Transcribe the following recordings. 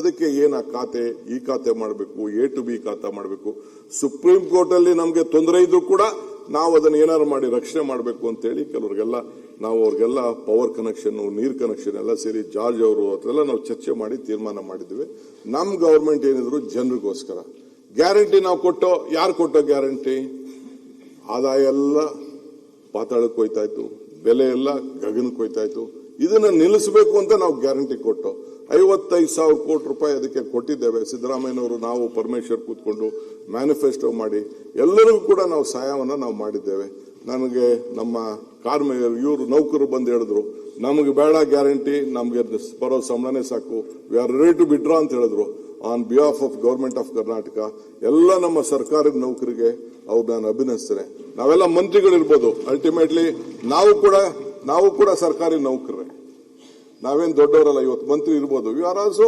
ಅದಕ್ಕೆ ಏನ ಖಾತೆ, ಈ ಖಾತೆ ಮಾಡಬೇಕು, A to B ಖಾತೆ ಮಾಡಬೇಕು. ಸುಪ್ರೀಂ ಕೋರ್ಟ್ ಅಲ್ಲಿ ನಮಗೆ ತೊಂದರೆ ಇದ್ರೂ ಕೂಡ ನಾವು ಅದನ್ನ ಏನಾರು ಮಾಡಿ ರಕ್ಷಣೆ ಮಾಡಬೇಕು ಅಂತ ಹೇಳಿ ಕೆಲವರಿಗೆಲ್ಲ ನಾವು ಅವ್ರಿಗೆಲ್ಲ ಪವರ್ ಕನೆಕ್ಷನ್, ನೀರ್ ಕನೆಕ್ಷನ್ ಎಲ್ಲ ಸೇರಿ ಜಾರ್ಜ್ ಅವರು ಅದೆಲ್ಲ ನಾವು ಚರ್ಚೆ ಮಾಡಿ ತೀರ್ಮಾನ ಮಾಡಿದ್ವಿ. ನಮ್ ಗವರ್ಮೆಂಟ್ ಏನಿದ್ರು ಜನರಿಗೋಸ್ಕರ ಗ್ಯಾರಂಟಿ ನಾವು ಕೊಟ್ಟೋ. ಯಾರು ಕೊಟ್ಟೋ ಗ್ಯಾರಂಟಿ? ಆದಾಯ ಎಲ್ಲ ಪಾತಾಳಕ್ಕೆ ಹೋಯ್ತಾ ಇತ್ತು, ಬೆಲೆ ಎಲ್ಲ ಗಗನಕ್ಕೆ ಹೋಯ್ತಾ ಇತ್ತು. ಇದನ್ನ ನಿಲ್ಲಿಸಬೇಕು ಅಂತ ನಾವು ಗ್ಯಾರಂಟಿ ಕೊಟ್ಟು 55,000 ಕೋಟಿ ರೂಪಾಯಿ ಅದಕ್ಕೆ ಕೊಟ್ಟಿದ್ದೇವೆ. ಸಿದ್ದರಾಮಯ್ಯನವರು ನಾವು ಪರಮೇಶ್ವರ್ ಕೂತ್ಕೊಂಡು ಮ್ಯಾನಿಫೆಸ್ಟೋ ಮಾಡಿ ಎಲ್ಲರಿಗೂ ಕೂಡ ನಾವು ಸಹಾಯವನ್ನು ನಾವು ಮಾಡಿದ್ದೇವೆ. ನನಗೆ ನಮ್ಮ ಇವರು ನೌಕರರು ಬಂದು ಹೇಳಿದ್ರು, ನಮಗೆ ಬೇಡ ಗ್ಯಾರಂಟಿ, ನಮಗೆ ಬರೋ ಸಂಬಳನೇ ಸಾಕು, we are ready to withdraw ಅಂತ ಹೇಳಿದ್ರು. On behalf of government of Karnataka ಎಲ್ಲ ನಮ್ಮ ಸರ್ಕಾರದ ನೌಕರಿಗೆ ಅವ್ರು ನಾನು ಅಭಿನಯಿಸ್ತೇನೆ. ನಾವೆಲ್ಲ ಮಂತ್ರಿಗಳಿರ್ಬೋದು, ಅಲ್ಟಿಮೇಟ್ಲಿ ನಾವು ಕೂಡ ಸರ್ಕಾರಿ ನೌಕರರೇ, ನಾವೇನು ದೊಡ್ಡವರಲ್ಲ. ಇವತ್ತು ಮಂತ್ರಿ ಇರ್ಬೋದು, you are also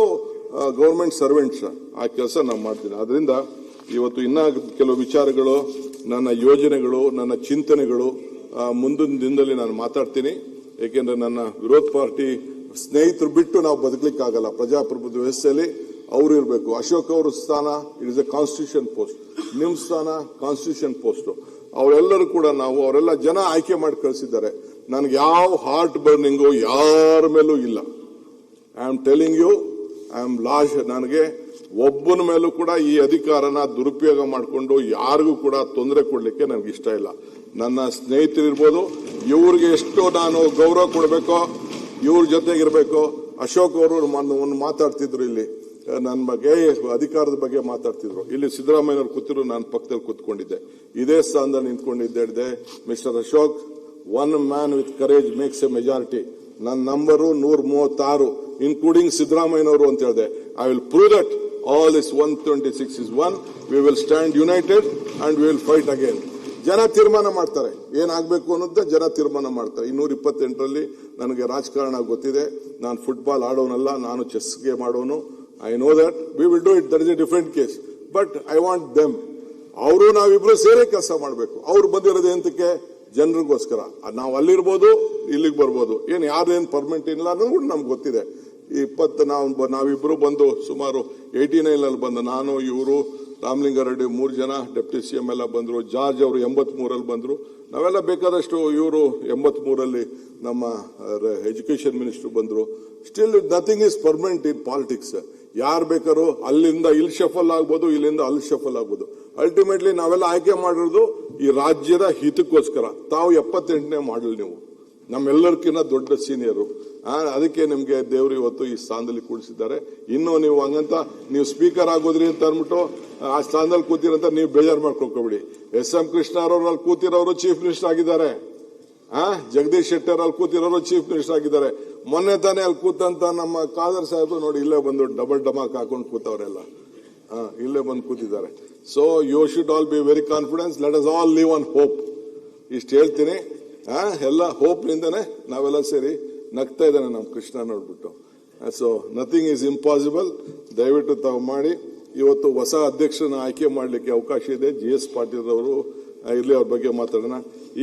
government servants. ಆ ಕೆಲಸ ನಾವು ಮಾಡ್ತೀನಿ. ಅದರಿಂದ ಇವತ್ತು ಇನ್ನ ಕೆಲವು ವಿಚಾರಗಳು, ನನ್ನ ಯೋಜನೆಗಳು, ನನ್ನ ಚಿಂತನೆಗಳು ಮುಂದಿನ ದಿನದಲ್ಲಿ ನಾನು ಮಾತಾಡ್ತೀನಿ. ಏಕೆಂದ್ರೆ ನನ್ನ ವಿರೋಧ ಪಾರ್ಟಿ ಸ್ನೇಹಿತರು ಬಿಟ್ಟು ನಾವು ಬದುಕಲಿಕ್ಕಾಗಲ್ಲ. ಪ್ರಜಾಪ್ರಭುತ್ವ ವ್ಯವಸ್ಥೆಯಲ್ಲಿ ಅವರು ಇರಬೇಕು. ಅಶೋಕ್ ಅವರ ಸ್ಥಾನ it is A constitution post, ನಿಮ್ಮ ಸ್ಥಾನ ಕಾನ್ಸ್ಟಿಟ್ಯೂಷನ್ ಪೋಸ್ಟ್. ಅವರೆಲ್ಲರೂ ಕೂಡ ಅವರೆಲ್ಲ ಜನ ಆಯ್ಕೆ ಮಾಡಿ ಕಳಿಸಿದ್ದಾರೆ. ನನಗೆ ಯಾವ ಹಾರ್ಟ್ ಬರ್ನಿಂಗು ಯಾರ ಮೇಲೂ ಇಲ್ಲ. I am telling you, I am lost. ನನಗೆ ಒಬ್ಬನ ಮೇಲೂ ಕೂಡ ಈ ಅಧಿಕಾರನ ದುರುಪಯೋಗ ಮಾಡಿಕೊಂಡು ಯಾರಿಗೂ ಕೂಡ ತೊಂದರೆ ಕೊಡ್ಲಿಕ್ಕೆ ನನಗೆ ಇಷ್ಟ ಇಲ್ಲ. ನನ್ನ ಸ್ನೇಹಿತರಿರ್ಬೋದು, ಇವ್ರಿಗೆ ಎಷ್ಟು ನಾನು ಗೌರವ ಕೊಡಬೇಕೋ ಇವ್ರ ಜೊತೆಗಿರ್ಬೇಕು. ಅಶೋಕ್ ಅವರು ಒಂದು ಮಾತಾಡ್ತಿದ್ರು ಇಲ್ಲಿ ನನ್ನ ಬಗ್ಗೆ, ಅಧಿಕಾರದ ಬಗ್ಗೆ ಮಾತಾಡ್ತಿದ್ರು. ಇಲ್ಲಿ ಸಿದ್ದರಾಮಯ್ಯನವ್ರು ಕೂತಿದ್ರು, ನಾನು ಪಕ್ಕದಲ್ಲಿ ಕೂತ್ಕೊಂಡಿದ್ದೆ, ಇದೇ ಸ್ಥಾನದಲ್ಲಿ ನಿಂತ್ಕೊಂಡಿದ್ದೆ. Mister Ashok, one man with courage makes a majority. ನನ್ನ ನಂಬರು 136 ಇನ್ಕ್ಲೂಡಿಂಗ್ ಸಿದ್ದರಾಮಯ್ಯನವರು ಅಂತ ಹೇಳಿದೆ. I will prove that all is 126 is 1. We will stand united and we will fight again. ಜನ ತೀರ್ಮಾನ ಮಾಡ್ತಾರೆ ಏನಾಗಬೇಕು ಅನ್ನೋದು, ಜನ ತೀರ್ಮಾನ ಮಾಡ್ತಾರೆ. 228ರಲ್ಲಿ ನನಗೆ ರಾಜಕಾರಣ ಗೊತ್ತಿದೆ. ನಾನು ಫುಟ್ಬಾಲ್ ಆಡೋನಲ್ಲ, ನಾನು ಚೆಸ್ ಗೇಮ್ ಆಡೋನು. I know that. We will do it. That is a different case. But I want them. ಅವರು ನಾವಿಬ್ರು ಸೇರೇ ಕೆಲಸ ಮಾಡಬೇಕು. ಅವ್ರು ಬಂದಿರೋದು ಎಂತಕ್ಕೆ? ಜನರಿಗೋಸ್ಕರ. ನಾವು ಅಲ್ಲಿರ್ಬೋದು, ಇಲ್ಲಿಗೆ ಬರ್ಬೋದು. ಯಾರೇನು ಪರ್ಮನೆಂಟ್ ಇಲ್ಲ ಅನ್ನೋದು ಕೂಡ ನಮ್ಗೆ ಗೊತ್ತಿದೆ. ನಾವಿಬ್ರು ಬಂದು ಸುಮಾರು 89ನಲ್ಲಿ ಬಂದು, ನಾನು, ಇವರು, ರಾಮಲಿಂಗಾರೆಡ್ಡಿ 3 ಜನ, ಡೆಪ್ಟಿ CM ಎಲ್ಲ ಬಂದ್ರು. ಜಾರ್ಜ್ ಅವರು 83ರಲ್ಲಿ ಬಂದ್ರು. ನಾವೆಲ್ಲ ಬೇಕಾದಷ್ಟು, ಇವರು 83ರಲ್ಲಿ ನಮ್ಮ ಎಜುಕೇಶನ್ ಮಿನಿಸ್ಟರ್ ಬಂದ್ರು. Still nothing is permanent in politics. ಯಾರು ಬೇಕಾದ್ರೂ ಅಲ್ಲಿಂದ ಇಲ್ಲಿ ಶಫಲ್ ಆಗ್ಬೋದು, ಇಲ್ಲಿಂದ ಅಲ್ಲಿ ಶಫಲ್ ಆಗ್ಬೋದು. ಅಲ್ಟಿಮೇಟ್ಲಿ ನಾವೆಲ್ಲ ಆಯ್ಕೆ ಮಾಡಿರೋದು ಈ ರಾಜ್ಯದ ಹಿತಕ್ಕೋಸ್ಕರ. ತಾವು 78ನೇ ಮಾಡಲ್, ನೀವು ನಮ್ಮೆಲ್ಲರಿಗಿಂತ ದೊಡ್ಡ ಸೀನಿಯರು. ಅದಕ್ಕೆ ನಿಮ್ಗೆ ದೇವರು ಇವತ್ತು ಈ ಸ್ಥಾನದಲ್ಲಿ ಕೂಡಿಸಿದ್ದಾರೆ. ಇನ್ನು ನೀವು ಹಂಗಂತ ನೀವು ಸ್ಪೀಕರ್ ಆಗೋದ್ರಿ ಅಂತ ಅಂದ್ಬಿಟ್ಟು ಆ ಸ್ಥಾನದಲ್ಲಿ ಕೂತಿರಂತ ನೀವು ಬೇಜಾರು ಮಾಡ್ಕೊಳ್ಕೊಬಿಡಿ. SM ಕೃಷ್ಣ ಅವರು ಅಲ್ಲಿ ಕೂತಿರೋರು ಚೀಫ್ ಮಿನಿಸ್ಟರ್ ಆಗಿದ್ದಾರೆ. ಜಗದೀಶ್ ಶೆಟ್ಟರ್ ಅಲ್ಲಿ ಕೂತಿರೋರು ಚೀಫ್ ಮಿನಿಸ್ಟರ್ ಆಗಿದ್ದಾರೆ. ಮೊನ್ನೆ ತಾನೇ ಅಲ್ಲಿ ಕೂತಂತ ನಮ್ಮ ಖಾದರ್ ಸಾಹೇಬ್ ನೋಡಿ ಇಲ್ಲೇ ಬಂದು ಡಬಲ್ ಡಮಾಕ್ ಹಾಕೊಂಡು ಕೂತವರೆಲ್ಲ ಇಲ್ಲೇ ಬಂದು ಕೂತಿದ್ದಾರೆ. So you should all be very confidence. Let us all live on hope. ಇಷ್ಟು ಹೇಳ್ತೀನಿ. ಎಲ್ಲ ಹೋಪ್ ನಿಂದನೇ ನಾವೆಲ್ಲ ಸೇರಿ ನಗ್ತಾ ಇದ್ದಾನೆ ನಮ್ಮ ಕೃಷ್ಣ ನೋಡ್ಬಿಟ್ಟು. So nothing is impossible. ದಯವಿಟ್ಟು ತಾವು ಮಾಡಿ. ಇವತ್ತು ಹೊಸ ಅಧ್ಯಕ್ಷರನ್ನ ಆಯ್ಕೆ ಮಾಡಲಿಕ್ಕೆ ಅವಕಾಶ ಇದೆ. GS ಪಾಟೀಲ್ ಅವರು ಇರ್ಲಿ, ಅವ್ರ ಬಗ್ಗೆ ಮಾತಾಡೋಣ.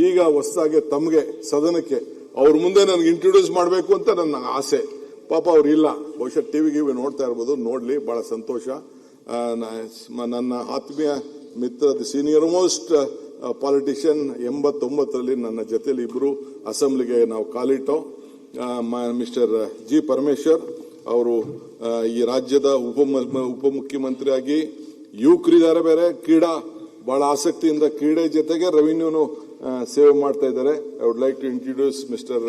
ಈಗ ಹೊಸದಾಗಿ ತಮಗೆ ಸದನಕ್ಕೆ ಅವ್ರ ಮುಂದೆ ನನಗೆ ಇಂಟ್ರೊಡ್ಯೂಸ್ ಮಾಡಬೇಕು ಅಂತ ನನ್ನ ಆಸೆ. ಪಾಪ ಅವ್ರು ಇಲ್ಲ, ಬಹುಶಃ ಟಿವಿ ನೋಡ್ತಾ ಇರ್ಬೋದು. ನೋಡ್ಲಿ, ಬಹಳ ಸಂತೋಷ. ನನ್ನ ಆತ್ಮೀಯ ಮಿತ್ರ, ದಿ ಸೀನಿಯರ್ ಮೋಸ್ಟ್ ಪಾಲಿಟಿಷಿಯನ್, 89ರಲ್ಲಿ ನನ್ನ ಜೊತೆಲಿ ಇಬ್ರು ಅಸೆಂಬ್ಲಿಗೆ ನಾವು ಕಾಲಿಟ್ಟೋ. Mister G. ಪರಮೇಶ್ವರ್ ಅವರು ಈ ರಾಜ್ಯದ ಉಪಮುಖ್ಯಮಂತ್ರಿಯಾಗಿ ಯುವಕರಿದ್ದಾರೆ. ಬೇರೆ ಕ್ರೀಡಾ ಬಹಳ ಆಸಕ್ತಿಯಿಂದ ಕ್ರೀಡೆ ಜೊತೆಗೆ ರೆವಿನ್ಯೂನು ಸೇವೆ ಮಾಡ್ತಾ ಇದ್ದಾರೆ. I would like to introduce mister